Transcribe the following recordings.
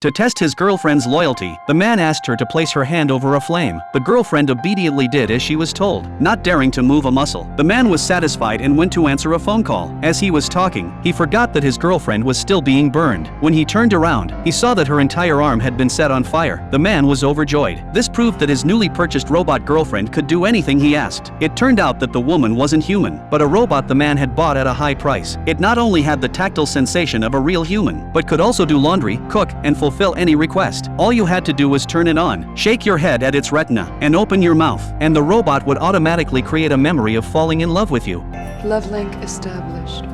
To test his girlfriend's loyalty, the man asked her to place her hand over a flame. The girlfriend obediently did as she was told, not daring to move a muscle. The man was satisfied and went to answer a phone call. As he was talking, he forgot that his girlfriend was still being burned. When he turned around, he saw that her entire arm had been set on fire. The man was overjoyed. This proved that his newly purchased robot girlfriend could do anything he asked. It turned out that the woman wasn't human, but a robot the man had bought at a high price. It not only had the tactile sensation of a real human, but could also do laundry, cook, and fulfill any request. All you had to do was turn it on, shake your head at its retina, and open your mouth, and the robot would automatically create a memory of falling in love with you. Love link established.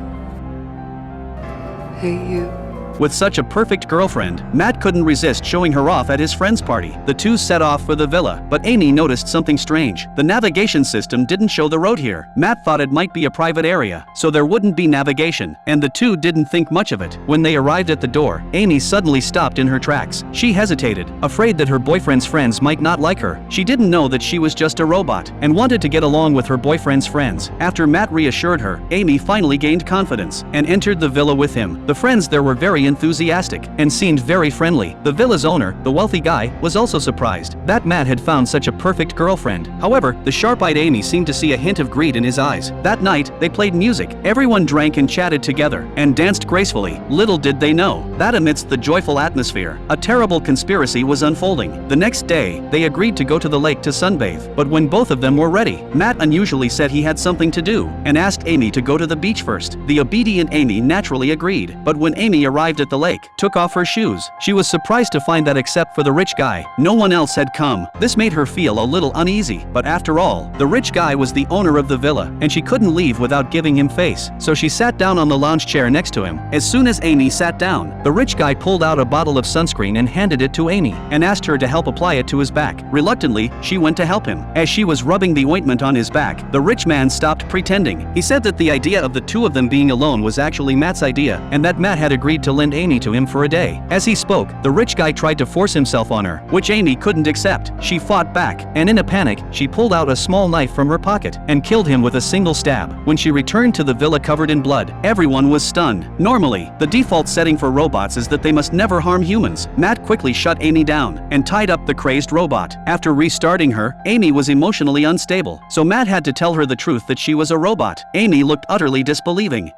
Hey you. With such a perfect girlfriend, Matt couldn't resist showing her off at his friend's party. The two set off for the villa, but Amy noticed something strange. The navigation system didn't show the road here. Matt thought it might be a private area, so there wouldn't be navigation, and the two didn't think much of it. When they arrived at the door, Amy suddenly stopped in her tracks. She hesitated, afraid that her boyfriend's friends might not like her. She didn't know that she was just a robot, and wanted to get along with her boyfriend's friends. After Matt reassured her, Amy finally gained confidence, and entered the villa with him. The friends there were very enthusiastic, and seemed very friendly. The villa's owner, the wealthy guy, was also surprised that Matt had found such a perfect girlfriend. However, the sharp-eyed Amy seemed to see a hint of greed in his eyes. That night, they played music. Everyone drank and chatted together, and danced gracefully. Little did they know that amidst the joyful atmosphere, a terrible conspiracy was unfolding. The next day, they agreed to go to the lake to sunbathe, but when both of them were ready, Matt unusually said he had something to do, and asked Amy to go to the beach first. The obedient Amy naturally agreed, but when Amy arrived at the lake, took off her shoes, she was surprised to find that except for the rich guy, no one else had come. This made her feel a little uneasy, but after all, the rich guy was the owner of the villa, and she couldn't leave without giving him face, so she sat down on the lounge chair next to him. As soon as Amy sat down, the rich guy pulled out a bottle of sunscreen and handed it to Amy, and asked her to help apply it to his back. Reluctantly, she went to help him. As she was rubbing the ointment on his back, the rich man stopped pretending. He said that the idea of the two of them being alone was actually Matt's idea, and that Matt had agreed to lend Amy to him for a day. As he spoke, the rich guy tried to force himself on her, which Amy couldn't accept. She fought back, and in a panic, she pulled out a small knife from her pocket, and killed him with a single stab. When she returned to the villa covered in blood, everyone was stunned. Normally, the default setting for robots is that they must never harm humans. Matt quickly shut Amy down, and tied up the crazed robot. After restarting her, Amy was emotionally unstable, so Matt had to tell her the truth that she was a robot. Amy looked utterly disbelieving.